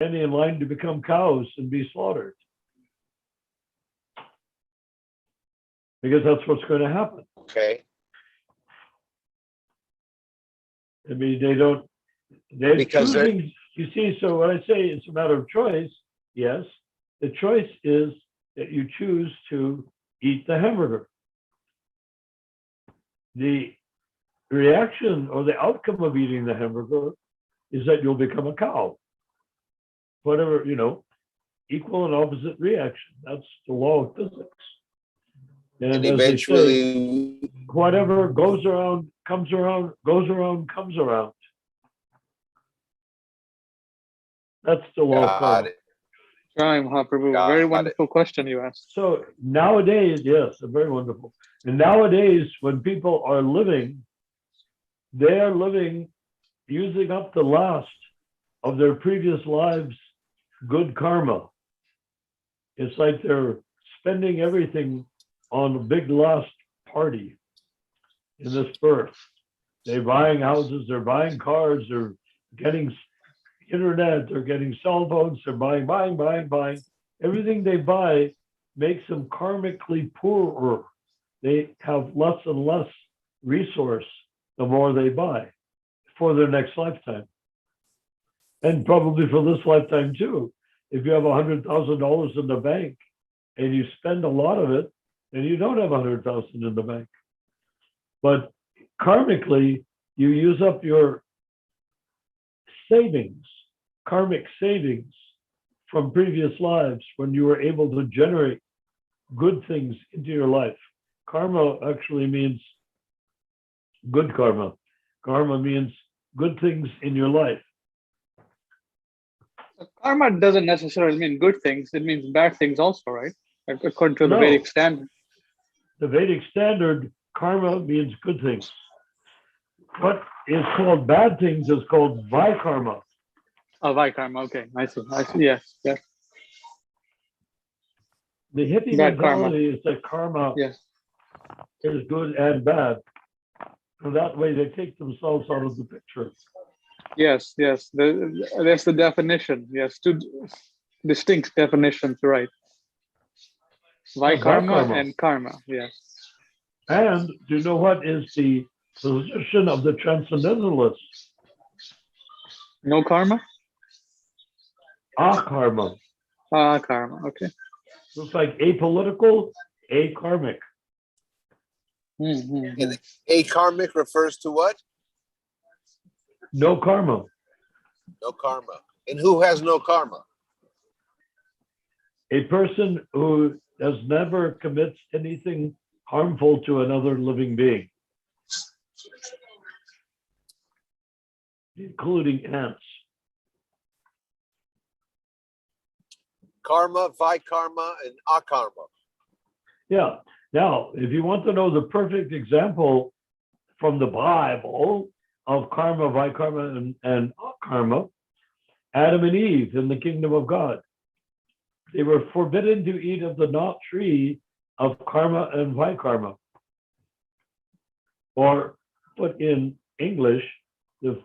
standing in line to become cows and be slaughtered, because that's what's going to happen. Okay. I mean, they're Because they're- choosing, you see, so when I say it's a matter of choice, yes, the choice is that you choose to eat the hamburger. The reaction or the outcome of eating the hamburger is that you'll become a cow. Whatever, equal and opposite reaction. That's the law of physics. and as they say, eventually, whatever goes around, comes around, goes around, comes around. That's the law of got karma. it. Jai Mahaprabhu, Got very it. wonderful question you asked. So nowadays, yes, very wonderful. And nowadays, when people are living, they are living using up the last of their previous lives' good karma. It's like they're spending everything on a big last party in this birth. They're buying houses, they're buying cars, they're getting internet, they're getting cell phones, they're buying. Everything they buy makes them karmically poorer. They have less and less resource the more they buy for their next lifetime. And probably for this lifetime too. If you have $100,000 in the bank and you spend a lot of it, then you don't have 100,000 in the bank. But karmically, you use up your savings, karmic savings from previous lives when you were able to generate good things into your life. Karma actually means good karma. Karma means good things in your life. Karma doesn't necessarily mean good things, it means bad things also, right? According to the No. Vedic standard. The Vedic standard, karma means good things. What is called bad things is called vikarma. Oh, Karma, okay, I see, yes. The hippie Bad karma. mentality is that karma Yes. is good and bad. And that way they take themselves out of the picture. Yes, that's the definition. Yes, two distinct definitions, right? Karma Vikarma. and karma, yes. And do you know what is the position of the transcendentalists? No karma? Akarma. Karma, okay. Looks like apolitical, akarmic. Mm-hmm. And akarmic refers to what? No karma. No karma. And who has no karma? A person who never commits anything harmful to another living being, including ants. Karma, vikarma, and akarma. Yeah. Now, if you want to know the perfect example from the Bible of karma, vikarma, and akarma, Adam and Eve in the kingdom of God. They were forbidden to eat of the not tree of karma and vikarma. Or put in English, the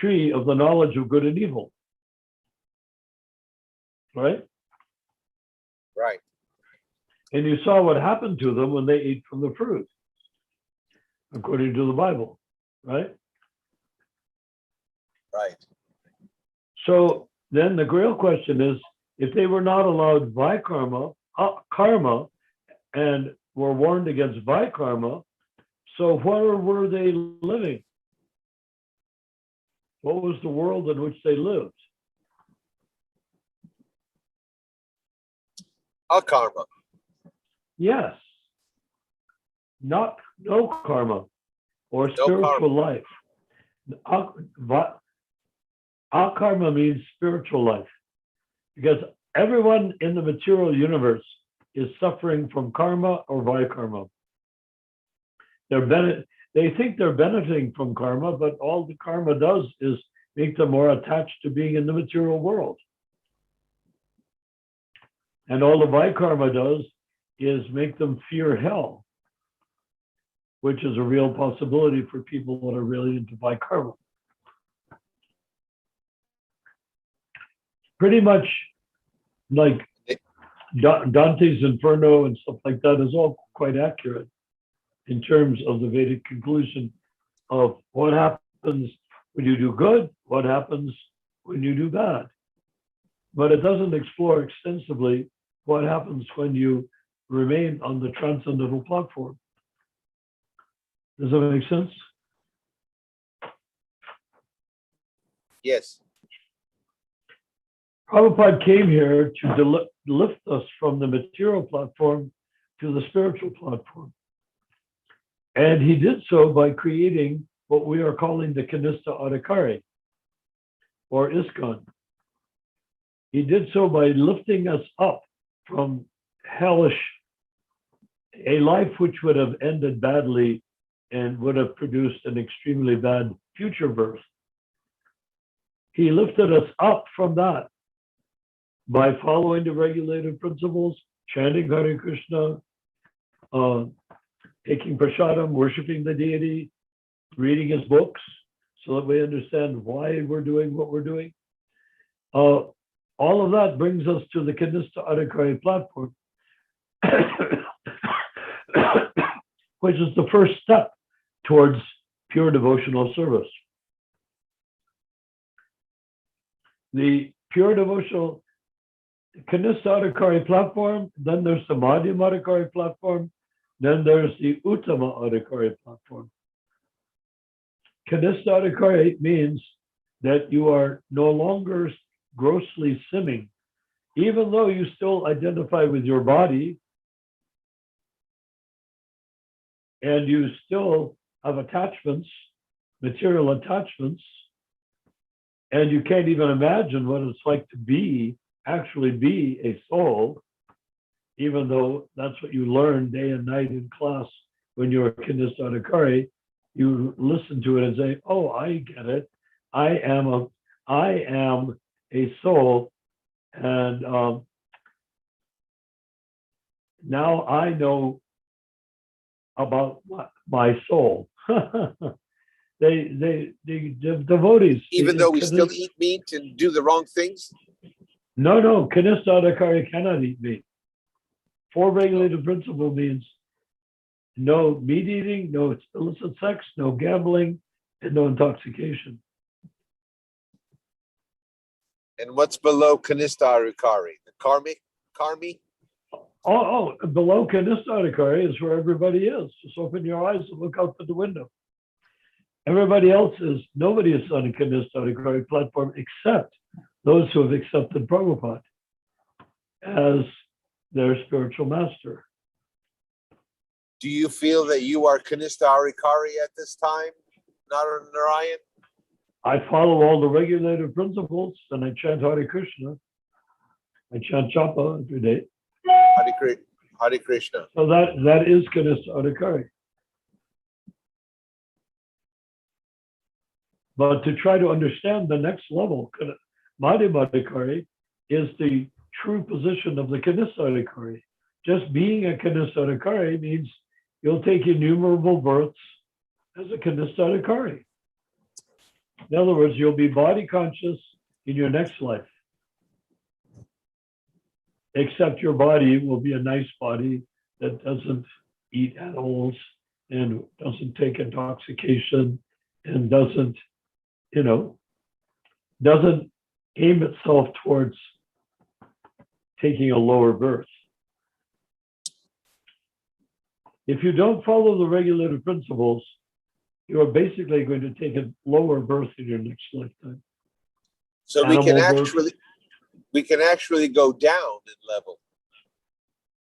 tree of the knowledge of good and evil. Right? Right. And you saw what happened to them when they ate from the fruit, according to the Bible, right? Right. So then the real question is, if they were not allowed vikarma, karma, and were warned against vikarma, so where were they living? What was the world in which they lived? Akarma. Yes. No karma or No spiritual life. Akarma means spiritual life, because everyone in the material universe is suffering from karma or vikarma. They think they're benefiting from karma, but all the karma does is make them more attached to being in the material world. And all the vikarma does is make them fear hell, which is a real possibility for people that are really into vikarma. pretty much like Dante's Inferno and stuff like that is all quite accurate in terms of the Vedic conclusion of what happens when you do good, what happens when you do bad. But it doesn't explore extensively what happens when you remain on the transcendental platform. Does that make sense? Yes. Prabhupada came here to lift us from the material platform to the spiritual platform. And he did so by creating what we are calling the Kanistha Adhikari, or ISKCON. He did so by lifting us up from hellish, a life which would have ended badly and would have produced an extremely bad future birth. He lifted us up from that by following the regulative principles, chanting Hare Krishna, taking prasadam, worshiping the deity, reading his books so that we understand why we're doing what we're doing. All of that brings us to the Kanistha Adhikari platform, which is the first step towards pure devotional service. The pure devotional Kanistha Adhikari platform, then there's the Madhyama Adhikari platform, then there's the Uttama Adhikari platform. Kanistha Adhikari means that you are no longer grossly sinning, even though you still identify with your body and you still have attachments, material attachments, and you can't even imagine what it's like to actually be a soul, even though that's what you learn day and night in class when you're a Kanistha Adhikari. You listen to it and say, oh, I get it. I am a soul, and now I know about my soul. The devotees. Even though we still eat meat and do the wrong things? No, Kanistha Adhikari cannot eat meat. Four regulative principle means no meat eating, no illicit sex, no gambling, and no intoxication. And what's below Kanistha Adhikari? The karmi? Oh, below Kanistha Adhikari is where everybody is. Just open your eyes and look out the window. Everybody else nobody is on a Kanistha Adhikari platform except those who have accepted Prabhupada as their spiritual master. Do you feel that you are Kanistha Adhikari at this time, Narayan? I follow all the regulative principles and I chant Hare Krishna. I chant Japa every day. Hare Krishna. So that is Kanistha Adhikari. But to try to understand the next level, Madhyama Adhikari is the true position of the Kanistha Adhikari. Just being a Kanistha Adhikari means you'll take innumerable births as a Kanistha Adhikari. In other words, you'll be body conscious in your next life. Except your body will be a nice body that doesn't eat animals and doesn't take intoxication and doesn't aim itself towards taking a lower birth. If you don't follow the regulative principles, you are basically going to take a lower birth in your next lifetime. So we can actually go down in level.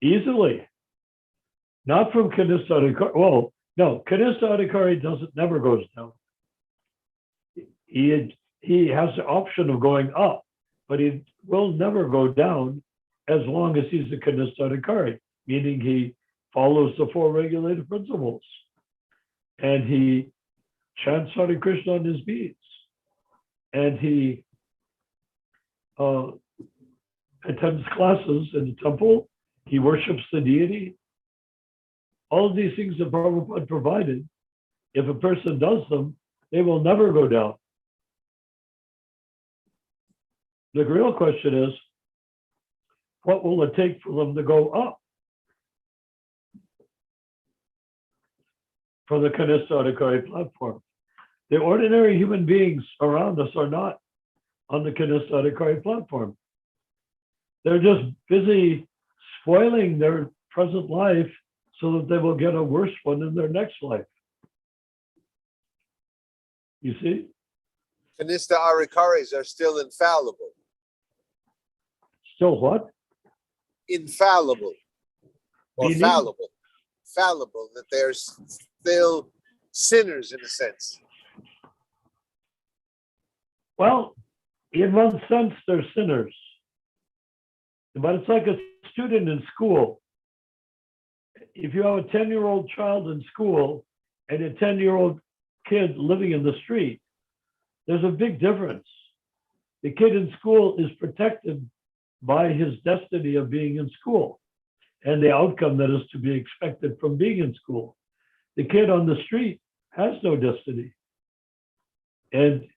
Easily. Not from Kanistha Adhikari. Well, no, Kanistha Adhikari never goes down. He has the option of going up, but he will never go down as long as he's a Kanistha Adhikari, meaning he follows the four regulative principles and he chants Hare Krishna on his beads and he attends classes in the temple, he worships the deity. All of these things that Prabhupada provided, if a person does them, they will never go down. The real question is, what will it take for them to go up for the Kanista Adhikari platform? The ordinary human beings around us are not on the Kanista Adhikari platform. They're just busy spoiling their present life so that they will get a worse one in their next life. You see? Kanista Arikaris are still infallible. Still what? Infallible. Or Meaning? fallible. Fallible, that they're still sinners in a sense. Well, in one sense, they're sinners. But it's like a student in school. If you have a 10-year-old child in school and a 10-year-old kid living in the street, there's a big difference. The kid in school is protected by his destiny of being in school and the outcome that is to be expected from being in school. The kid on the street has no destiny. And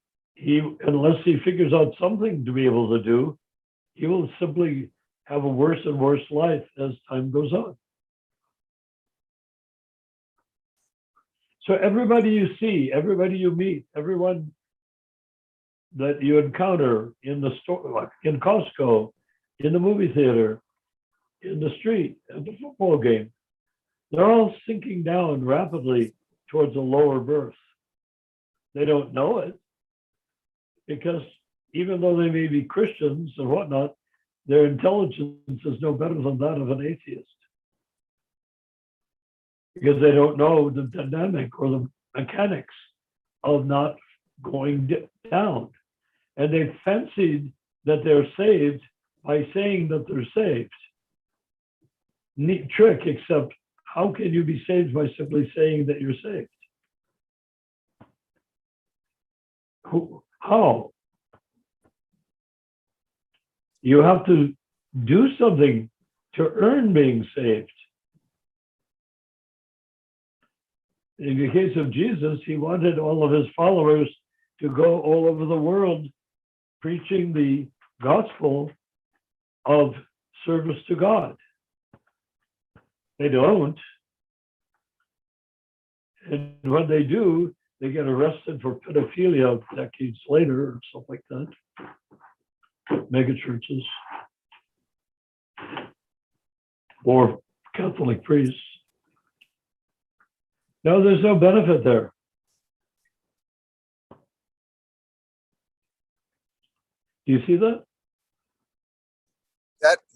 unless he figures out something to be able to do, he will simply have a worse and worse life as time goes on. So everybody you see, everybody you meet, everyone that you encounter in the store, like in Costco, in the movie theater, in the street, at the football game, they're all sinking down rapidly towards a lower birth. They don't know it because even though they may be Christians and whatnot, their intelligence is no better than that of an atheist. Because they don't know the dynamic or the mechanics of not going down. And they fancied that they're saved by saying that they're saved. Neat trick, except how can you be saved by simply saying that you're saved? How? You have to do something to earn being saved. In the case of Jesus, he wanted all of his followers to go all over the world preaching the gospel of service to God. They don't. And when they do, they get arrested for pedophilia decades later or something like that. Mega churches or Catholic priests. No, there's no benefit there. Do you see that?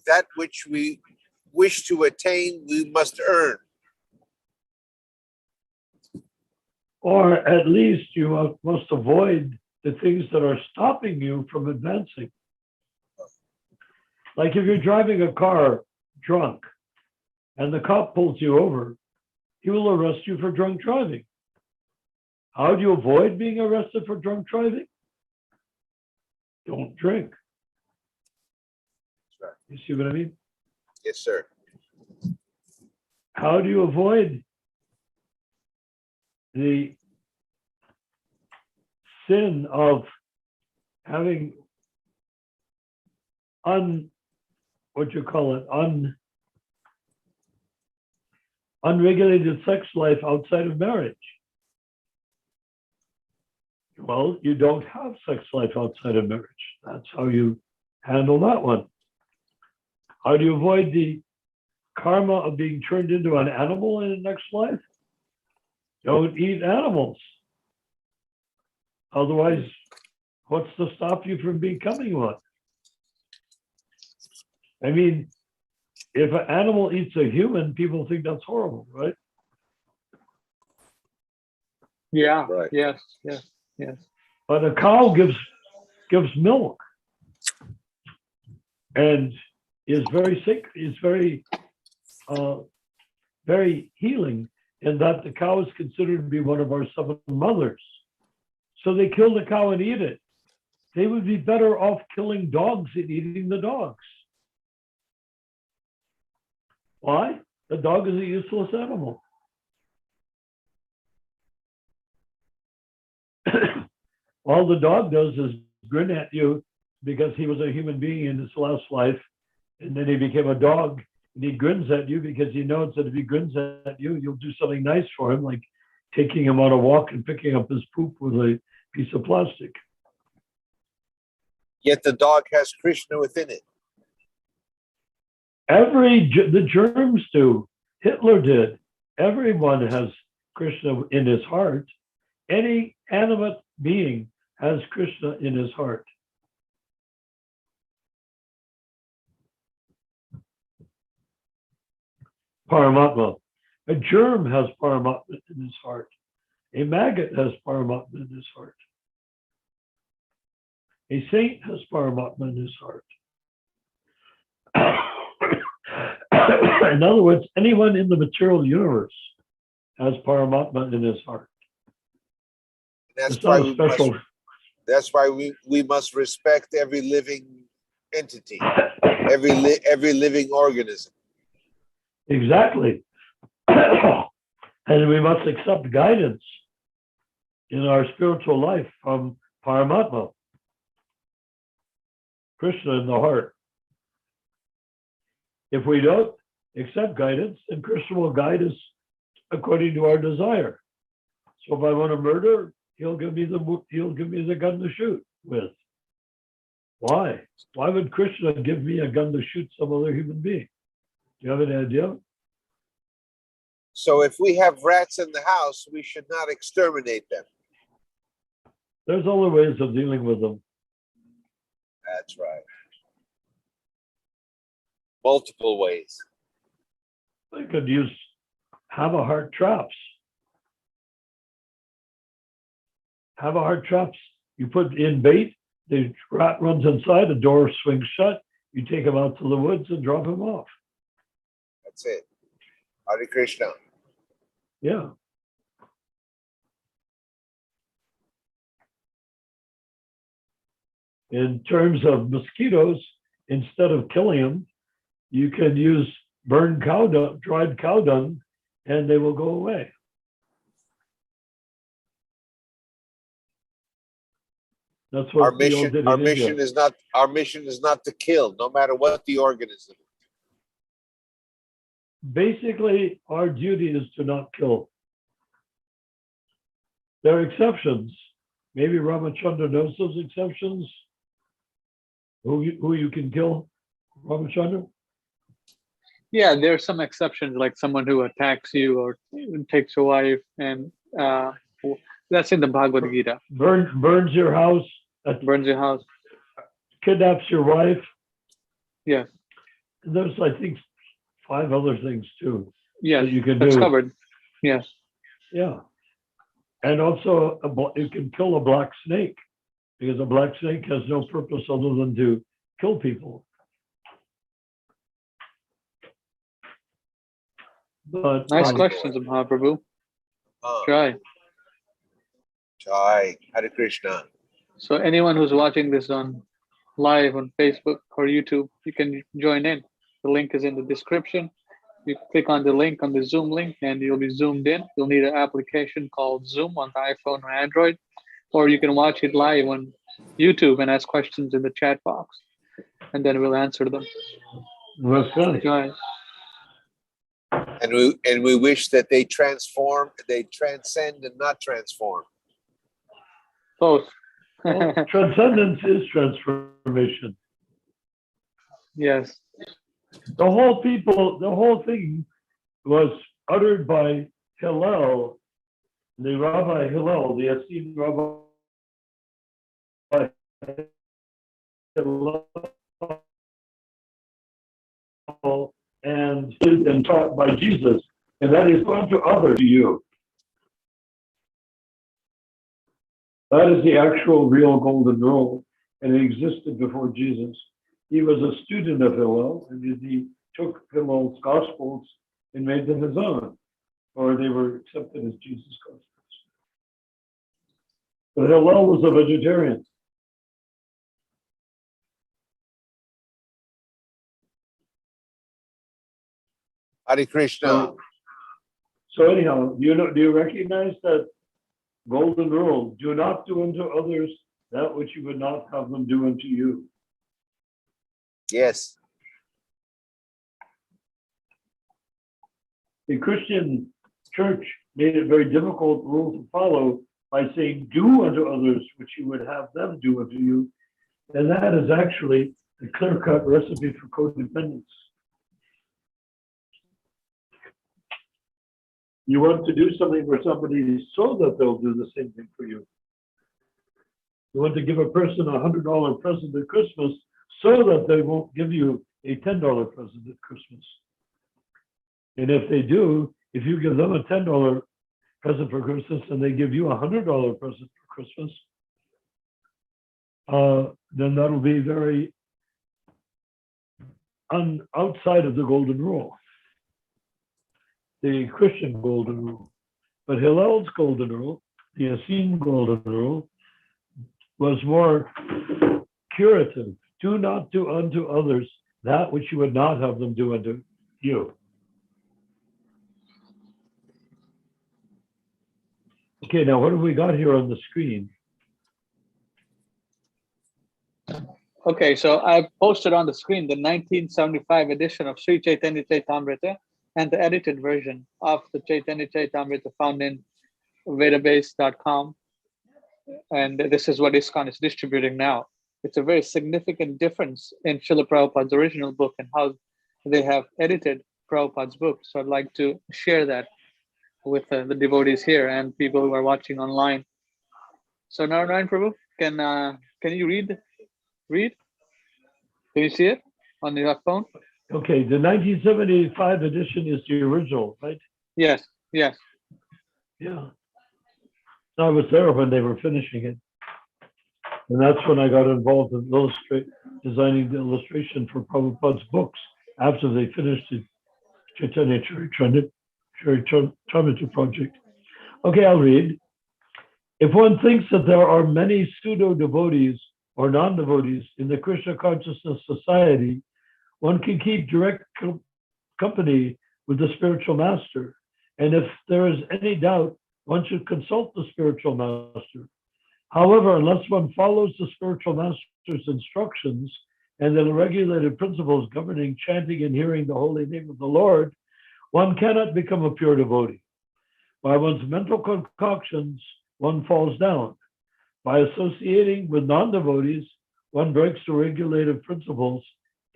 That which we wish to attain, we must earn. Or at least you must avoid the things that are stopping you from advancing. Like if you're driving a car drunk and the cop pulls you over, he will arrest you for drunk driving. How do you avoid being arrested for drunk driving? Don't drink. That's right. You see what I mean? Yes, sir. How do you avoid the sin of having unregulated sex life outside of marriage? Well, you don't have sex life outside of marriage. That's how you handle that one. How do you avoid the karma of being turned into an animal in the next life? Don't eat animals. Otherwise, what's to stop you from becoming one? I mean, if an animal eats a human, people think that's horrible, right? Yeah. Right. Yes. But a cow gives milk and is very sick, is very healing, in that the cow is considered to be one of our 7 mothers. So they kill the cow and eat it. They would be better off killing dogs and eating the dogs. Why? The dog is a useless animal. All the dog does is grin at you because he was a human being in his last life, and then he became a dog, and he grins at you because he knows that if he grins at you, you'll do something nice for him, like taking him on a walk and picking up his poop with a piece of plastic. Yet the dog has Krishna within it. The germs do. Hitler did. Everyone has Krishna in his heart. Any animate being has Krishna in his heart. Paramatma. A germ has Paramatma in his heart. A maggot has Paramatma in his heart. A saint has Paramatma in his heart. In other words, anyone in the material universe has Paramatma in his heart. That's It's why not a special. that's why we must respect every living entity, every living organism. Exactly. And we must accept guidance in our spiritual life from Paramatma, Krishna in the heart. If we don't accept guidance, then Krishna will guide us according to our desire. So if I want to murder, he'll give me the gun to shoot with. Why? Why would Krishna give me a gun to shoot some other human being? Do you have any idea? So if we have rats in the house, we should not exterminate them. There's other ways of dealing with them. That's right. Multiple ways. They could use have-a-heart traps. Have-a-heart traps. You put in bait, the rat runs inside, the door swings shut, you take him out to the woods and drop him off. That's it. Hare Krishna. Yeah. In terms of mosquitoes, instead of killing them, you can use burned cow dung, dried cow dung, and they will go away. That's what Our mission Theo did in India. is not to kill, no matter what the organism. Basically, our duty is to not kill. There are exceptions. Maybe Ramachandra knows those exceptions. Who you can kill, Ramachandra? Yeah, there are some exceptions, like someone who attacks you or takes your wife, and that's in the Bhagavad Gita. Burns your house, Burns your house. kidnaps your wife. Yes. There's, I think, 5 other things too Yes. that you can That's do. covered. Yes. Yeah. And also, you can kill a black snake, because a black snake has no purpose other than to kill people. But Nice questions, Mahaprabhu. Try. Jai. Hare Krishna. So anyone who's watching this on live on Facebook or YouTube, you can join in. The link is in the description. You click on the link, on the Zoom link, and you'll be zoomed in. You'll need an application called Zoom on the iPhone or Android, or you can watch it live on YouTube and ask questions in the chat box, and then we'll answer them. that's good. Joy. And we wish that they transcend and not transform. Both. Well, transcendence is transformation. Yes. The whole thing was uttered by Hillel, the Rabbi Hillel, the esteemed Rabbi Hillel, and taught by Jesus, and that is unto others to you. That is the actual real golden rule, and it existed before Jesus. He was a student of Hillel, and he took Hillel's Gospels and made them his own, or they were accepted as Jesus' Gospels. But Hillel was a vegetarian. Hare Krishna. So anyhow, do you recognize that golden rule? Do not do unto others that which you would not have them do unto you. Yes. The Christian church made it very difficult rule to follow by saying, do unto others which you would have them do unto you. And that is actually a clear-cut recipe for codependence. You want to do something for somebody so that they'll do the same thing for you. You want to give a person a $100 present at Christmas so that they won't give you a $10 present at Christmas. And if they do, if you give them a $10 present for Christmas and they give you a $100 present for Christmas, then that'll be very outside of the golden rule, the Christian golden rule. But Hillel's golden rule, the Essene golden rule, was more curative. Do not do unto others that which you would not have them do unto you. Okay, now what have we got here on the screen? Okay, so I posted on the screen the 1975 edition of Sri Chaitanya Chaitamrita and the edited version of the Chaitanya Chaitamrita found in Vedabase.com. And this is what ISKCON is distributing now. It's a very significant difference in Srila Prabhupada's original book and how they have edited Prabhupada's book. So I'd like to share that with the devotees here and people who are watching online. So Narayan Prabhu, can you read? Can you see it on your phone? Okay, the 1975 edition is the original, right? Yes. Yeah. I was there when they were finishing it. And that's when I got involved in designing the illustration for Prabhupada's books after they finished the Chaitanya Charitamrita project. Okay, I'll read. If one thinks that there are many pseudo-devotees or non-devotees in the Krishna Consciousness Society, one can keep direct company with the spiritual master. And if there is any doubt, one should consult the spiritual master. However, unless one follows the spiritual master's instructions and the regulated principles governing chanting and hearing the holy name of the Lord, one cannot become a pure devotee. By one's mental concoctions, one falls down. By associating with non-devotees, one breaks the regulative principles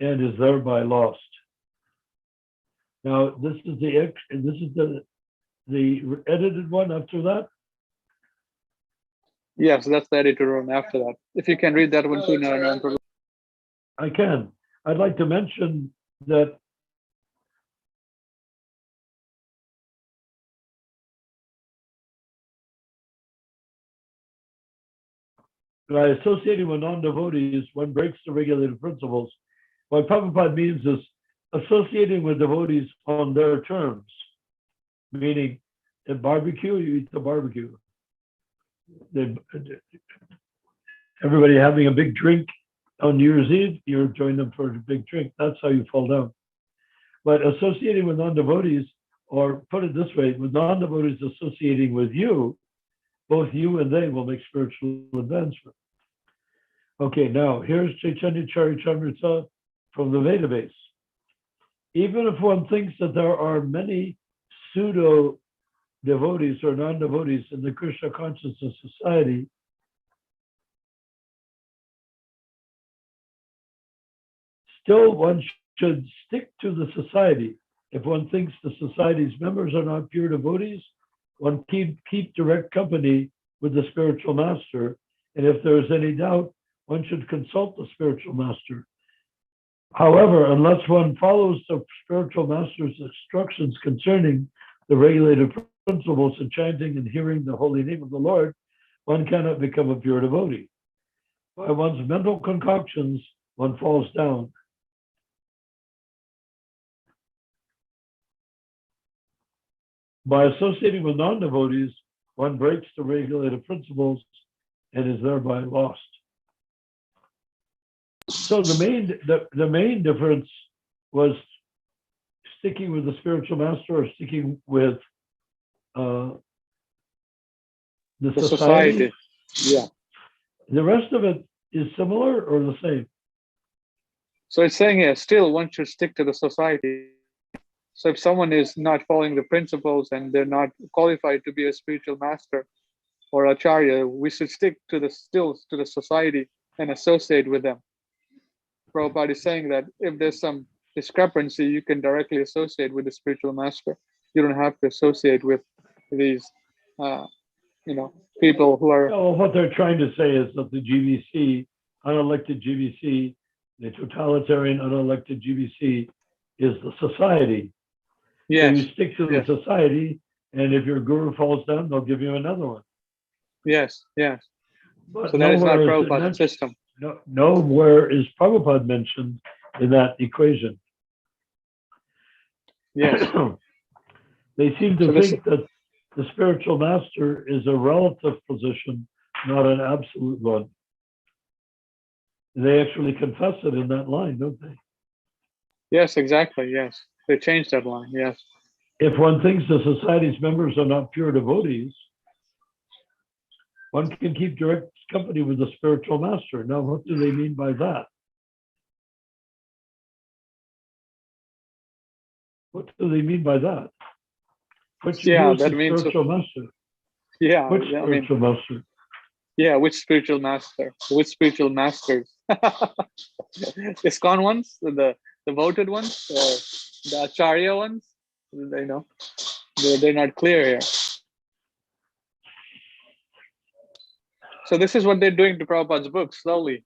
and is thereby lost. Now, this is the edited one after that. Yes, that's the edited one after that. If you can read that one too, Narayan Prabhu. I can. I'd like to mention that by associating with non-devotees, one breaks the regulated principles. What Prabhupada means is associating with devotees on their terms, meaning at barbecue, you eat the barbecue. Everybody having a big drink on New Year's Eve, you join them for a big drink. That's how you fall down. But associating with non-devotees, or put it this way, with non-devotees associating with you, both you and they will make spiritual advancement. Okay, now here's Chaitanya Charitamrita from the Vedabase. Even if one thinks that there are many pseudo devotees or non-devotees in the Krishna Consciousness Society, still one should stick to the society. If one thinks the society's members are not pure devotees, one keep direct company with the spiritual master. And if there is any doubt, one should consult the spiritual master. However, unless one follows the spiritual master's instructions concerning the regulated principles of chanting and hearing the holy name of the Lord, one cannot become a pure devotee. By one's mental concoctions, one falls down. By associating with non-devotees, one breaks the regulated principles and is thereby lost. So the main difference was sticking with the spiritual master or sticking with the society. Yeah. The rest of it is similar or the same? So it's saying here, still one should stick to the society. So if someone is not following the principles and they're not qualified to be a spiritual master or acharya, we should stick to the society and associate with them. Prabhupada is saying that if there's some discrepancy, you can directly associate with the spiritual master. You don't have to associate with these, people who are. No, what they're trying to say is that the GBC, unelected GBC, the totalitarian unelected GBC is the society. So Yes, you stick to the yes. society, and if your guru falls down, they'll give you another one. yes, yes. But So that is not nowhere it Prabhupada's mentioned- system. nowhere is Prabhupada mentioned in that equation. Yes. They seem to So this- think that the spiritual master is a relative position, not an absolute one. They actually confess it in that line, don't they? Yes, exactly. Yes. They changed that line. Yes. If one thinks the society's members are not pure devotees, one can keep direct company with the spiritual master. Now, what do they mean by that? What do they mean by that? Which Yeah, who's that the means- spiritual master? Yeah. Which I mean, spiritual master? yeah. Which spiritual master? Which spiritual masters? ISKCON ones, the voted ones, or the Acharya ones? They're not clear here. So this is what they're doing to Prabhupada's book slowly.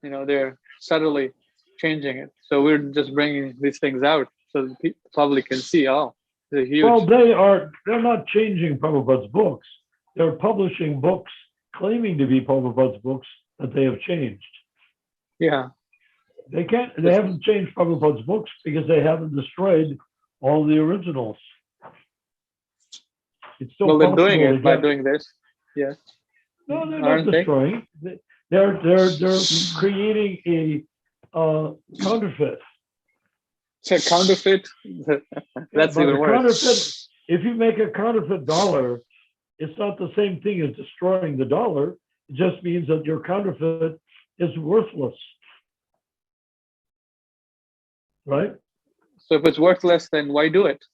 They're subtly changing it. So we're just bringing these things out so the public can see. Oh, they're huge. Well, they're not changing Prabhupada's books. They're publishing books claiming to be Prabhupada's books that they have changed. Yeah. They haven't changed Prabhupada's books because they haven't destroyed all the originals. It's still Well, they're doing possible to it by get- doing this. Yes. No, they're Aren't not they? destroying. They're creating a counterfeit. So counterfeit. That's But even a worse. counterfeit, if you make a counterfeit dollar, it's not the same thing as destroying the dollar. It just means that your counterfeit is worthless. Right? So if it's worthless, then why do it?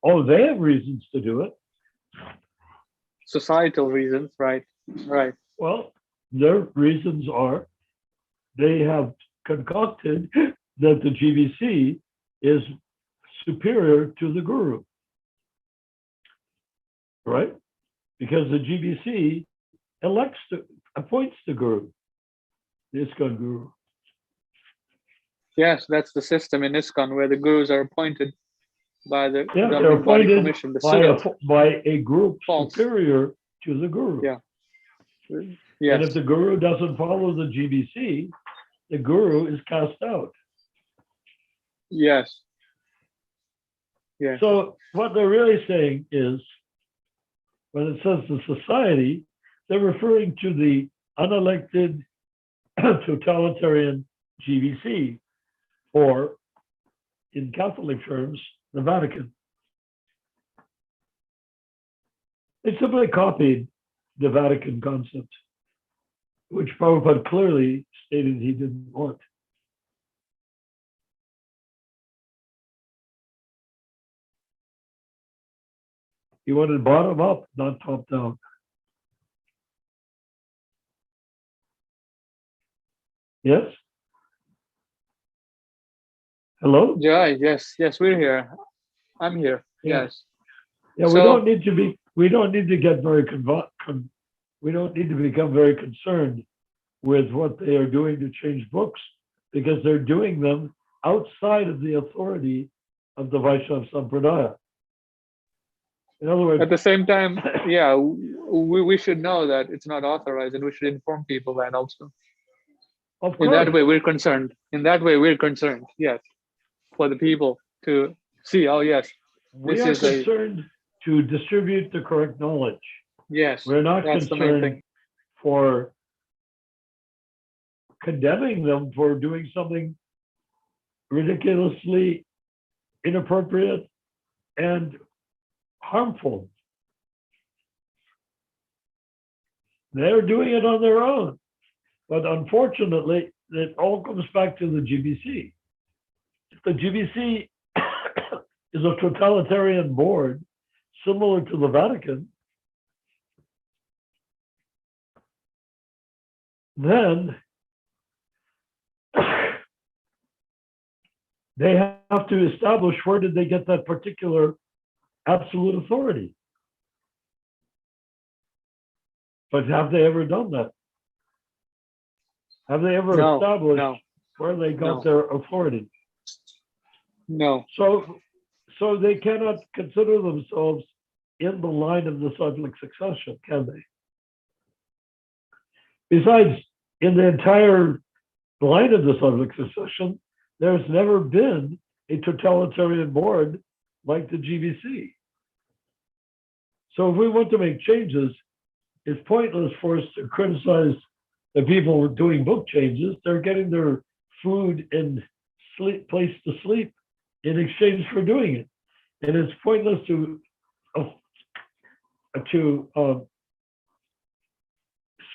Oh, they have reasons to do it. Societal reasons, right? Right. Well, their reasons are they have concocted that the GBC is superior to the guru. Right? Because the GBC appoints the guru, the ISKCON guru. Yes, that's the system in ISKCON where the gurus are appointed by the Yeah, they're governing body appointed commission, the by Sunat. a group False. superior to the guru. Yeah. And Yes. if the guru doesn't follow the GBC, the guru is cast out. Yes. Yes. So what they're really saying is, when it says the society, they're referring to the unelected totalitarian GBC, or in Catholic terms, the Vatican. They simply copied the Vatican concept, which Prabhupada clearly stated he didn't want. He wanted bottom up, not top down. Yes? Hello? Jai, yes, we're here. I'm here. Yeah. Yes. Yeah, we So- don't need to get very we don't need to become very concerned with what they are doing to change books, because they're doing them outside of the authority of the Vaishnava Sampradaya. In other words, At the same time, yeah, we should know that it's not authorized, and we should inform people that also. of In that course, way, we're concerned. Yes, for the people to see. Oh, yes, we this are is a- concerned to distribute the correct knowledge. yes. We're not That's the main concerned thing. for condemning them for doing something ridiculously inappropriate and harmful. They're doing it on their own. But unfortunately, it all comes back to the GBC. If the GBC is a totalitarian board similar to the Vatican, then they have to establish where did they get that particular absolute authority. But have they ever done that? Have they ever No, established no. where they got No. their authority? No. So they cannot consider themselves in the line of the Cyclic succession, can they? Besides, in the entire line of the Cyclic succession, there's never been a totalitarian board like the GBC. So if we want to make changes, it's pointless for us to criticize the people doing book changes. They're getting their food and sleep place to sleep in exchange for doing it, and it's pointless to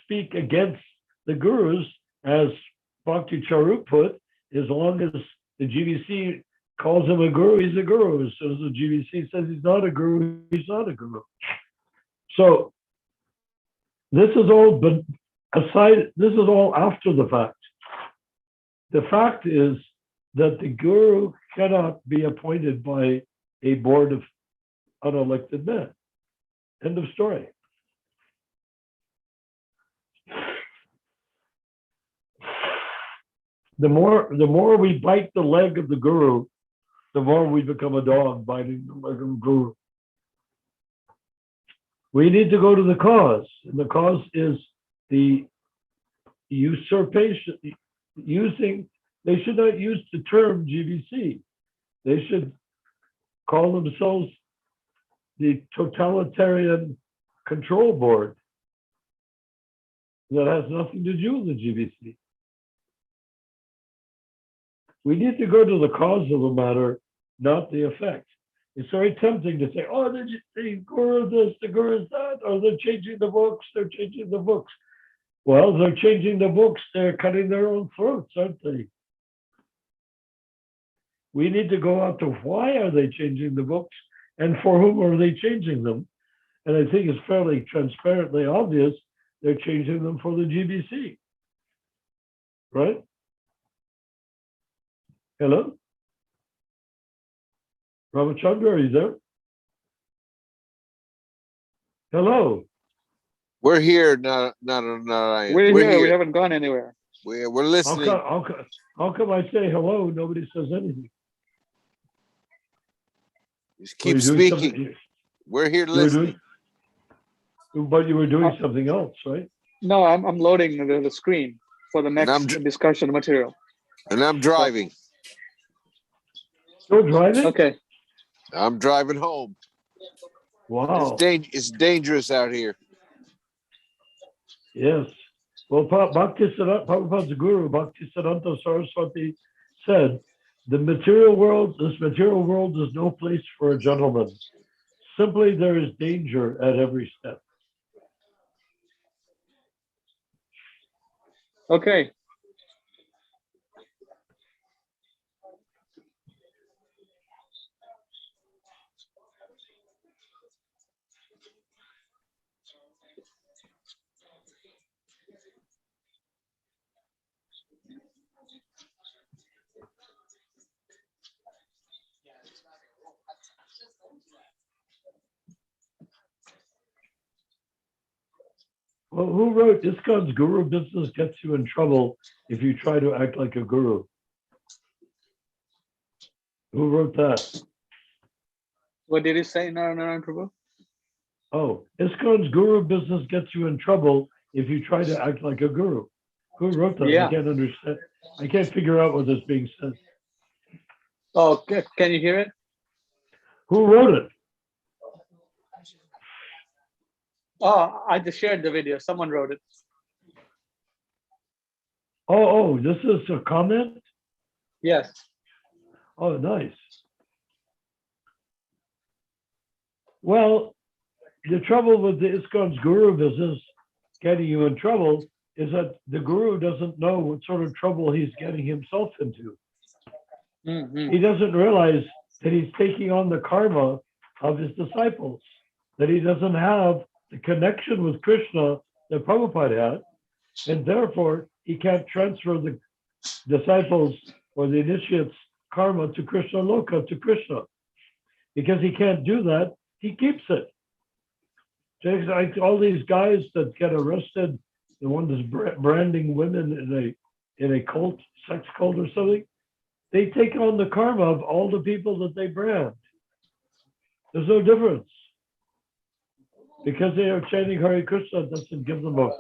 speak against the gurus, as Bhakti Charup put. As long as the GBC calls him a guru, he's a guru. As soon as the GBC says he's not a guru, he's not a guru. So this is all, but aside, this is all after the fact. The fact is that the guru cannot be appointed by a board of unelected men. End of story. The more we bite the leg of the guru, the more we become a dog biting the leg of the guru. We need to go to the cause, and the cause is the usurpation. They should not use the term GBC. They should call themselves the Totalitarian Control Board. That has nothing to do with the GBC. We need to go to the cause of the matter, not the effect. It's very tempting to say, oh, the guru this, the guru that, or they're changing the books, they're changing the books. Well, they're changing the books, they're cutting their own throats, aren't they? We need to go out to why are they changing the books and for whom are they changing them? And I think it's fairly transparently obvious they're changing them for the GBC, right? Hello? Ramachandra, are you there? Hello? We're here, not. We're here. We haven't gone anywhere. We're listening. How come I say hello, nobody says anything? Just keep speaking. We're here listening. But you were doing something else, right? No, I'm loading the screen for the next discussion material. And I'm driving. Still driving? Okay. I'm driving home. Wow. It's dangerous out here. Yes. Well, Prabhupada's guru, Bhaktisiddhanta Saraswati, said, this material world is no place for a gentleman. Simply, there is danger at every step. Okay. Well, who wrote ISKCON's guru business gets you in trouble if you try to act like a guru? Who wrote that? What did he say, Narayan Prabhu? Oh, ISKCON's guru business gets you in trouble if you try to act like a guru. Who wrote that? Yeah. I can't understand. I can't figure out what is being said. Oh, can you hear it? Who wrote it? Oh, I just shared the video. Someone wrote it. Oh, this is a comment? Yes. Oh, nice. Well, the trouble with the ISKCON's guru business getting you in trouble is that the guru doesn't know what sort of trouble he's getting himself into. Mhm. He doesn't realize that he's taking on the karma of his disciples, that he doesn't have the connection with Krishna that Prabhupada had, and therefore he can't transfer the disciples or the initiates' karma to Krishna Loka, to Krishna. Because he can't do that, he keeps it. Just like all these guys that get arrested, the one that's branding women in a cult, sex cult or something, they take on the karma of all the people that they brand. There's no difference. Because they are chanting Hare Krishna, it doesn't give them a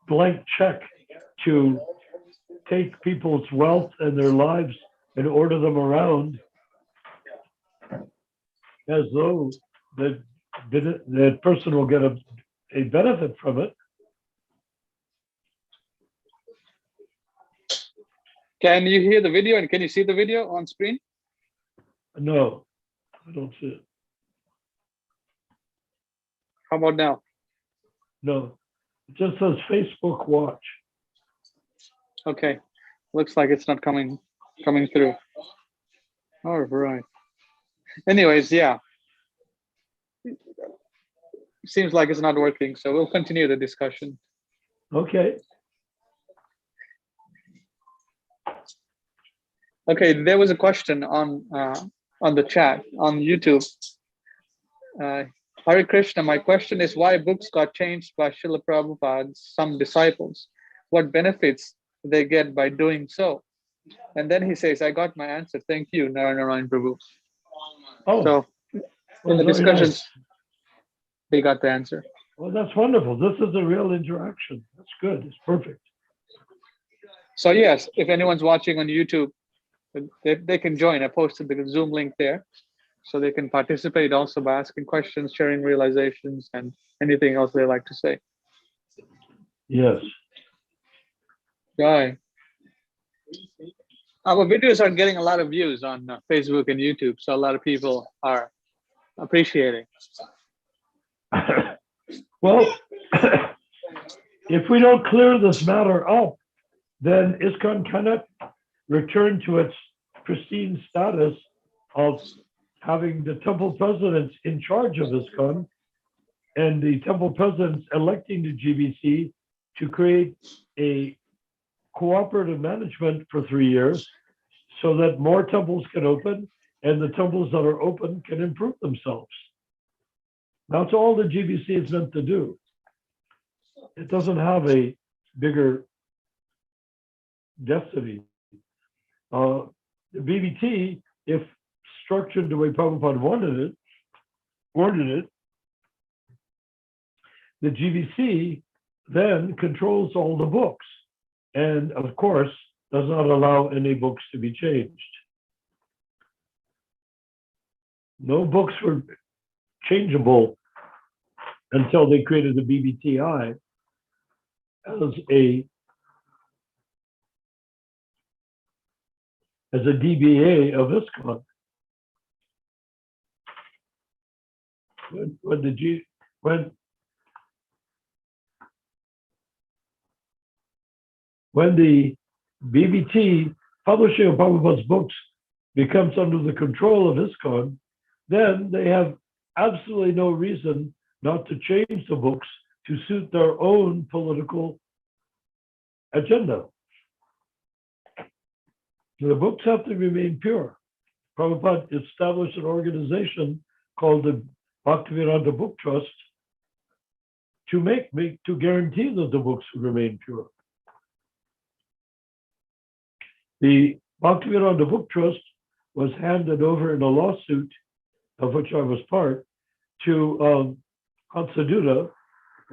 blank check to take people's wealth and their lives and order them around as though that person will get a benefit from it. Can you hear the video and can you see the video on screen? No, I don't see it. How about now? No, it just says Facebook watch. Okay, looks like it's not coming through. All right. Anyways, yeah. Seems like it's not working, so we'll continue the discussion. Okay. Okay, there was a question on the chat on YouTube. Hare Krishna, my question is why books got changed by Srila Prabhupada's some disciples? What benefits they get by doing so? And then he says, I got my answer. Thank you, Narayana Prabhu. Oh, So in the very discussions, nice. they got the answer. Well, that's wonderful. This is a real interaction. That's good. It's perfect. So yes, if anyone's watching on YouTube, they can join. I posted the Zoom link there. So they can participate also by asking questions, sharing realizations, and anything else they like to say. Yes. Guy. Our videos are getting a lot of views on Facebook and YouTube, so a lot of people are appreciating. Well, if we don't clear this matter up, then ISKCON cannot return to its pristine status of having the temple presidents in charge of ISKCON and the temple presidents electing the GBC to create a cooperative management for 3 years so that more temples can open and the temples that are open can improve themselves. That's all the GBC is meant to do. It doesn't have a bigger destiny. The BBT, if structured the way Prabhupada wanted it, the GBC then controls all the books and, of course, does not allow any books to be changed. No books were changeable until they created the BBTI as a DBA of ISKCON. When the BBT publishing of Prabhupada's books becomes under the control of ISKCON, then they have absolutely no reason not to change the books to suit their own political agenda. The books have to remain pure. Prabhupada established an organization called the Bhaktivedanta Book Trust to guarantee that the books would remain pure. The Bhaktivedanta Book Trust was handed over in a lawsuit, of which I was part, to Hansaduta,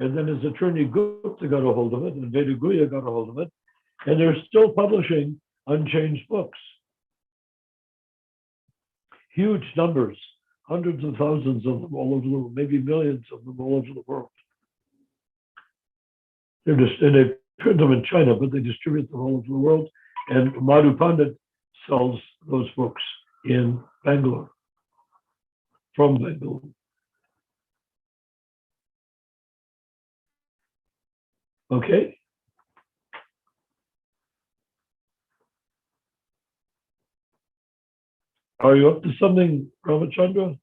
and then his attorney Gupta got a hold of it, and Vedaguya got a hold of it, and they're still publishing unchanged books. Huge numbers, hundreds of thousands of them all over the world, maybe millions of them all over the world. They print them in China, but they distribute them all over the world. And Madhu Pandit sells those books in Bangalore, from Bangalore. Okay. Are you up to something, Ramachandra?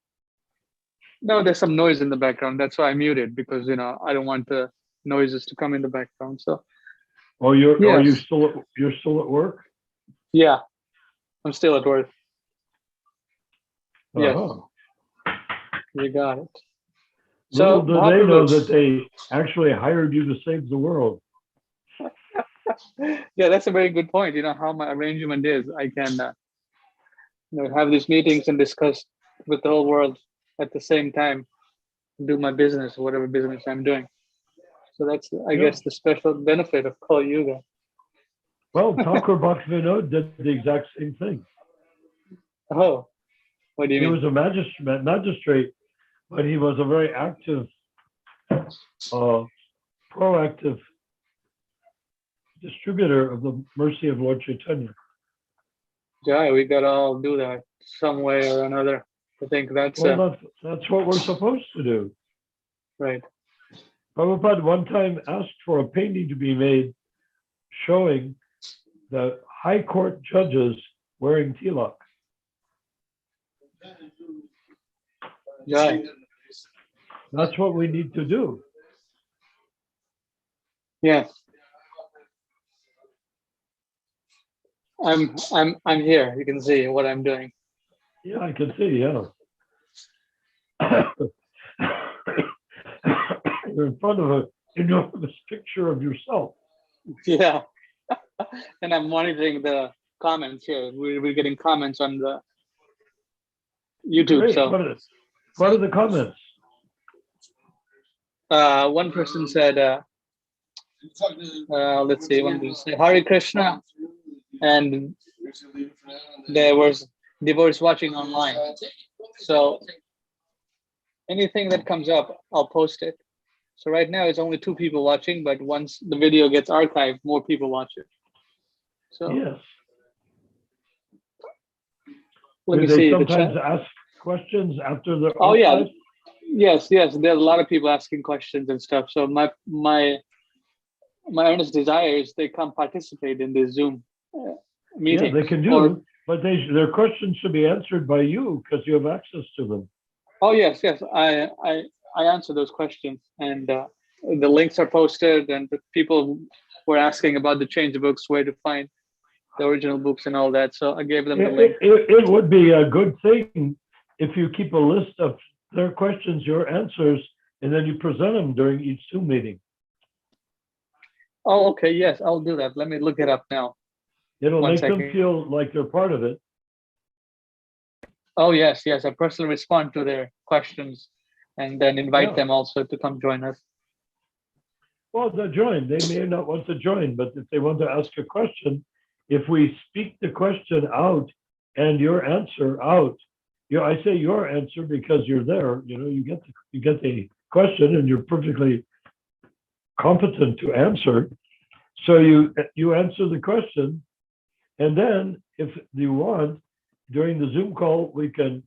No, there's some noise in the background. That's why I muted, because I don't want the noises to come in the background. So Or are you yes, you're still at work? yeah, I'm still at work. Yes, Uh-huh. you got it. Little So do they know Mahaprabhu, that they actually hired you to save the world. yeah, that's a very good point. How my arrangement is. I can have these meetings and discuss with the whole world at the same time, do my business, whatever business I'm doing. So that's, I Yeah. guess, the special benefit of Kali Yuga. Well, Thakur Bhaktivinoda did the exact same thing. Oh, what do you He mean? was a magistrate, but he was a very active, proactive distributor of the mercy of Lord Chaitanya. Yeah, we gotta all do that some way or another. I think that's Well, that's what we're supposed to do. right. Prabhupada one time asked for a painting to be made showing the high court judges wearing tilak. Yeah, That's what we need to do. yeah. I'm here. You can see what I'm doing. Yeah, I can see, yeah. You're in front of an enormous picture of yourself. Yeah, and I'm monitoring the comments here. We're getting comments on the YouTube. Great. So What are the comments? one person said, let's see, one person said, Hare Krishna, and there was devotees watching online. So anything that comes up, I'll post it. So right now it's only 2 people watching, but once the video gets archived, more people watch it. So Yes. let Do me they see the sometimes chat. ask questions after the Oh yeah, archive? yes. There's a lot of people asking questions and stuff. So my earnest desire is they come participate in the Zoom Yeah, meetings. they can do, but their questions should be answered by you because you have access to them. Oh yes, I answer those questions, and the links are posted, and the people were asking about the change books, where to find the original books and all that. So I gave them the link. It would be a good thing if you keep a list of their questions, your answers, and then you present them during each Zoom meeting. Oh, okay, yes, I'll do that. Let me look it up now. It'll One make them second. feel like they're part of it. Oh yes, I personally respond to their questions, and then invite Yeah. them also to come join us. Well, they'll join. They may not want to join, but if they want to ask a question, if we speak the question out and your answer out, I say your answer because you're there. You get the question and you're perfectly competent to answer. So you answer the question, and then if you want during the Zoom call, we can.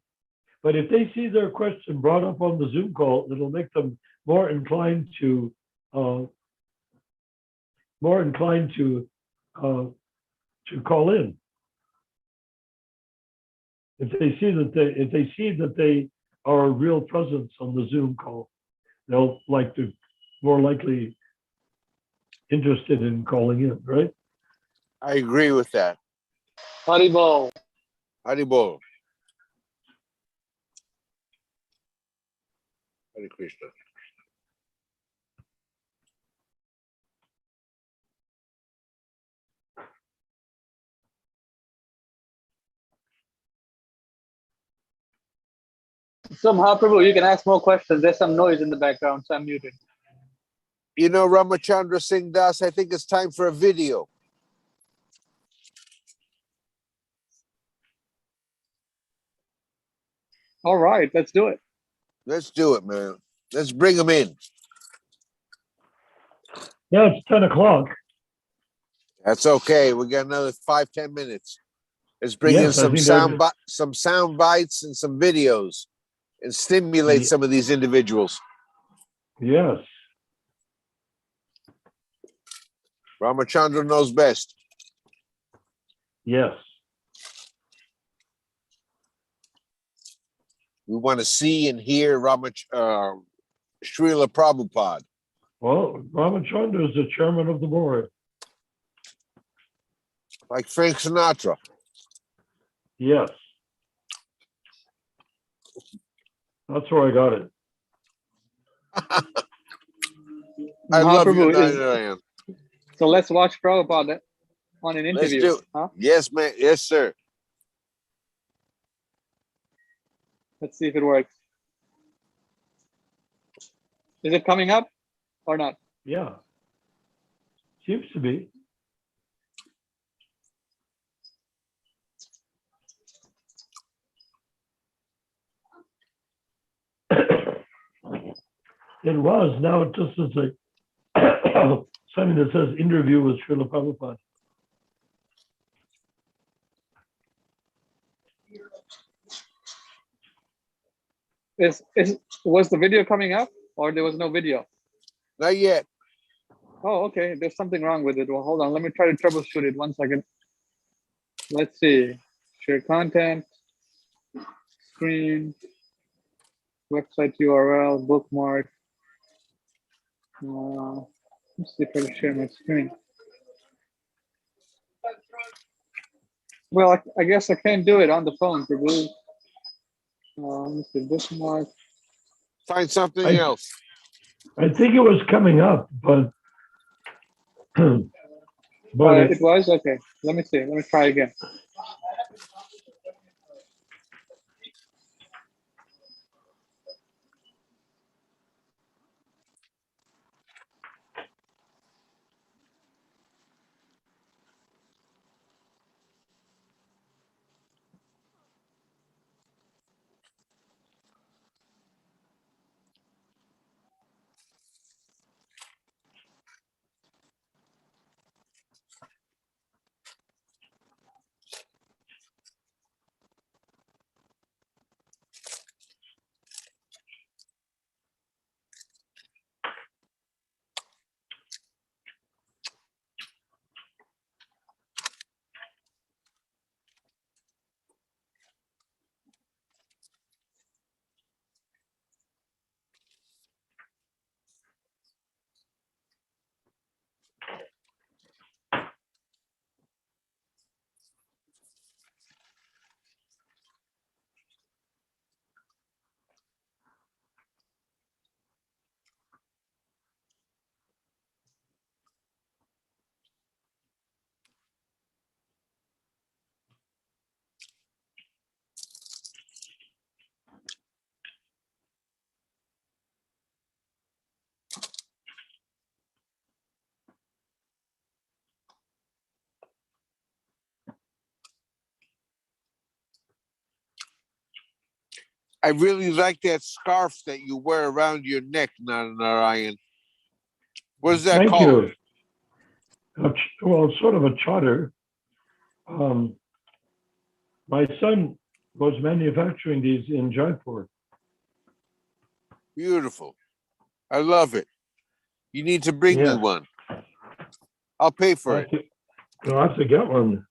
But if they see their question brought up on the Zoom call, it'll make them more inclined to call in. If they see that they are a real presence on the Zoom call, they'll more likely interested in calling in, right? I agree with that. Haribol. Haribol. Hare Krishna. So Mahaprabhu, you can ask more questions. There's some noise in the background, so I'm muted. Ramachandra Singh Das, I think it's time for a video. All right, let's do it. Let's do it, man. Let's bring them in. Yeah, it's 10 o'clock. That's okay. We got another 5-10 minutes. Let's bring in Yes, I some think sound bites and some videos and stimulate some of these individuals. Yes. Ramachandra knows best. Yes. We want to see and hear Srila Prabhupada. Well, Ramachandra is the chairman of the board. Like Frank Sinatra. Yes. That's where I got it. I love you, Mahaprabhu is, Narayan. so let's watch Prabhupada on an Let's interview. do it. Huh? Yes, man. Yes, sir. Let's see if it works. Is it coming up or not? Yeah. Seems to be. It was. Now it just is like something that says interview with Srila Prabhupada. Was the video coming up or there was no video? Not yet. Oh, okay. There's something wrong with it. Well, hold on. Let me try to troubleshoot it. 1 second. Let's see. Share content, screen, website URL, bookmark. Let's see if I can share my screen. Well, I guess I can't do it on the phone, Prabhu. Let's see, bookmark. Find something I- else. I think it was coming up, but but It was? Okay. Let me see. Let me try again. I really like that scarf that you wear around your neck, Narayan. What is that thank called? you. Well, it's sort of a charter. My son was manufacturing these in Jaipur. Beautiful. I love it. You need to bring me Yeah. one. I'll pay for it. I'll have to get one.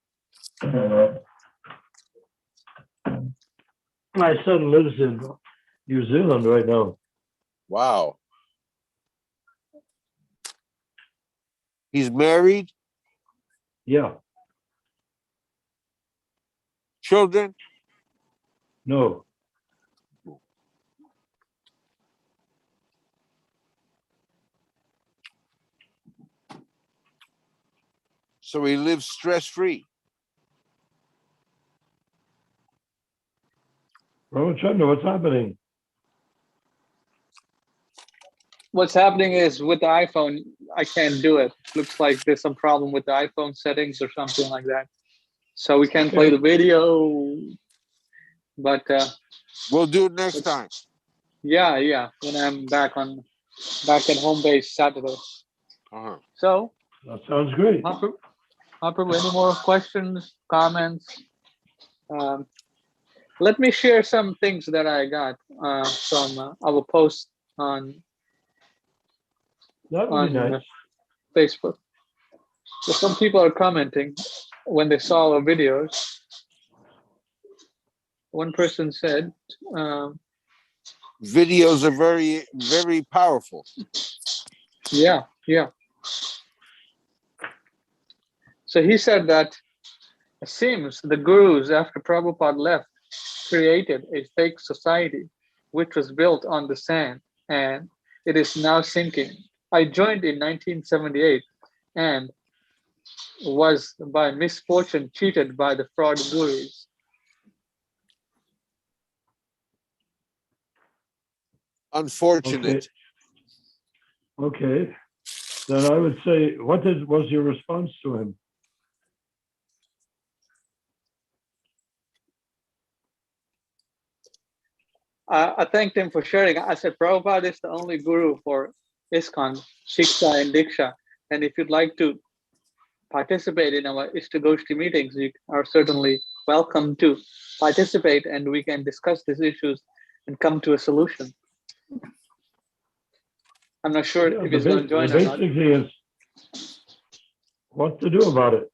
My son lives in New Zealand right now. Wow. He's married? Yeah. Children? No. So he lives stress-free. Ramachandra, what's happening? What's happening is with the iPhone, I can't do it. Looks like there's some problem with the iPhone settings or something like that. So we can't play Okay. the video. But We'll do it next time. yeah, when I'm back at home base Saturday. Uh-huh. So, That sounds great. Mahaprabhu, any more questions, comments? Let me share some things that I got from our post on That would be nice. Facebook. So some people are commenting when they saw our videos. One person said, Videos are very, very powerful. yeah, yeah. So he said that it seems the gurus, after Prabhupada left, created a fake society which was built on the sand, and it is now sinking. I joined in 1978 and was by misfortune cheated by the fraud gurus. Unfortunate. Okay. Then I would say, was your response to him? I thanked him for sharing. I said, Prabhupada is the only guru for ISKCON, Shiksha, and Diksha. And if you'd like to participate in our Ishtagoshti meetings, you are certainly welcome to participate, and we can discuss these issues and come to a solution. I'm not sure if he's going to join or not. Basically, is what to do about it.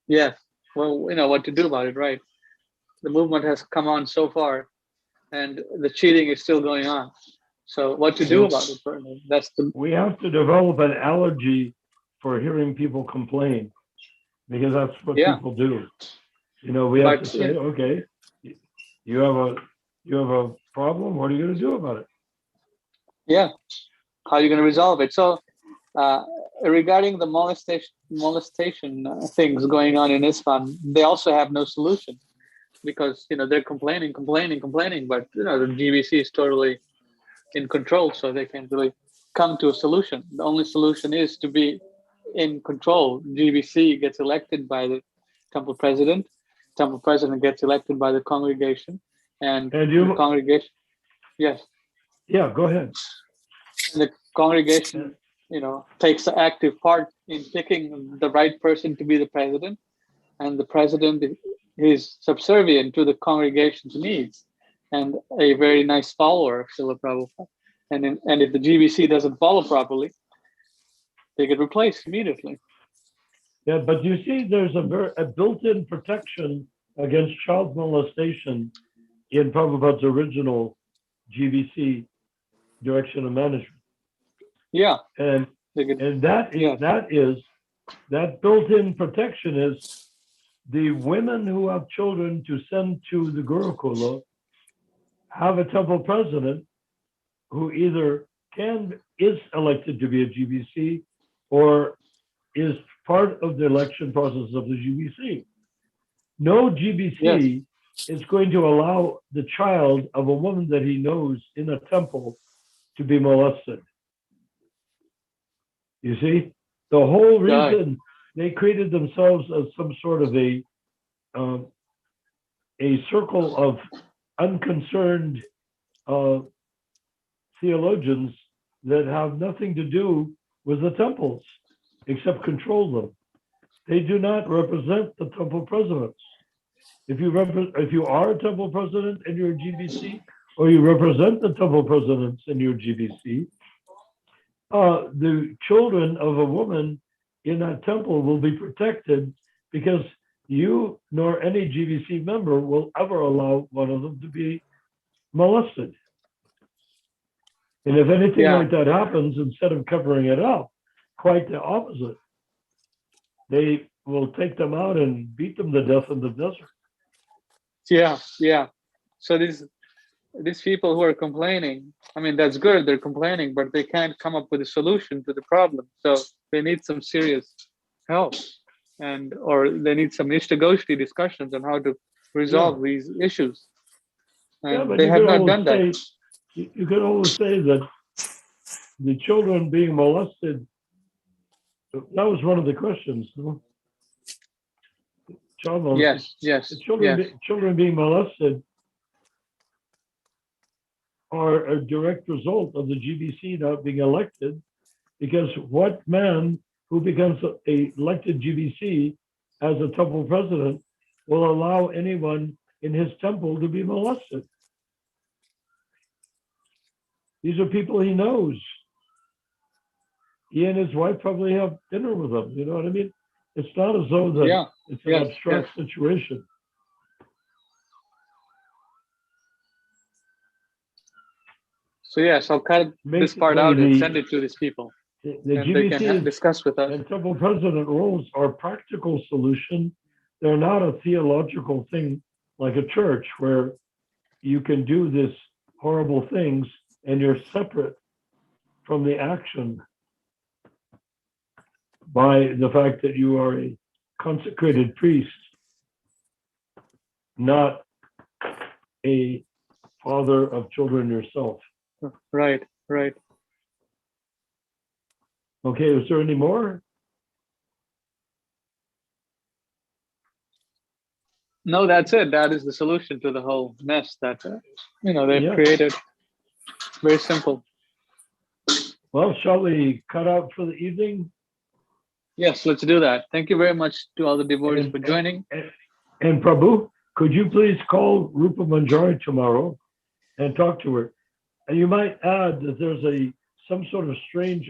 Yes. Well, you know what to do about it, right? The movement has come on so far, and the cheating is still going on. So what to do about it? We have to develop an allergy for hearing people complain, because that's what people do. You know, we have to say, okay, you have a problem. What are you going to do about it? Yeah. How are you going to resolve it? So regarding the molestation things going on in ISKCON, they also have no solution, because they're complaining, but the GBC is totally in control, so they can't really come to a solution. The only solution is to be in control. GBC gets elected by the temple president. Temple president gets elected by the congregation, and the congregation. Yes. Yeah, go ahead. And the congregation, takes an active part in picking the right person to be the president, and the president is subservient to the congregation's needs and a very nice follower of Srila Prabhupada. And if the GBC doesn't follow properly, they get replaced immediately. Yeah, but you see, there's a built-in protection against child molestation in Prabhupada's original GBC direction of management. Yeah, and that built-in protection is the women who have children to send to the Gurukula have a temple president who either is elected to be a GBC or is part of the election process of the GBC. No GBC is going to allow the child of a woman that he knows in a temple to be molested. You see, the whole reason they created themselves as some sort of a circle of unconcerned theologians that have nothing to do with the temples except control them. They do not represent the temple presidents. If you are a temple president in your GBC, or you represent the temple presidents in your GBC, the children of a woman in that temple will be protected, because you nor any GBC member will ever allow one of them to be molested. And if anything like that happens, instead of covering it up, quite the opposite. They will take them out and beat them to death in the desert. Yeah. So these people who are complaining, I mean, that's good, they're complaining, but they can't come up with a solution to the problem. So they need some serious help, or they need some Ishtagoshti discussions on how to resolve these issues. And they have not done that. You can always say that the children being molested, that was one of the questions, no? Child molested. Yes. Children being molested are a direct result of the GBC not being elected, because what man who becomes a elected GBC as a temple president will allow anyone in his temple to be molested? These are people he knows. he and his wife probably have dinner with them. You know what I mean? It's not as though that Yeah. it's an Yes, abstract situation. So yes, I'll cut this part out and send it to these people, The and they can GBCs discuss with us. and Temple President rules are practical solution. They're not a theological thing like a church where you can do this horrible things and you're separate from the action by the fact that you are a consecrated priest, not a father of children yourself. Right, right. Okay, is there any more? No, that's it. That is the solution to the whole mess that they've Yeah. created. Very simple. Well, shall we cut out for the evening? Yes, let's do that. Thank you very much to all the devotees And- for joining. And Prabhu, could you please call Rupa Manjari tomorrow and talk to her? And you might add that there's some sort of strange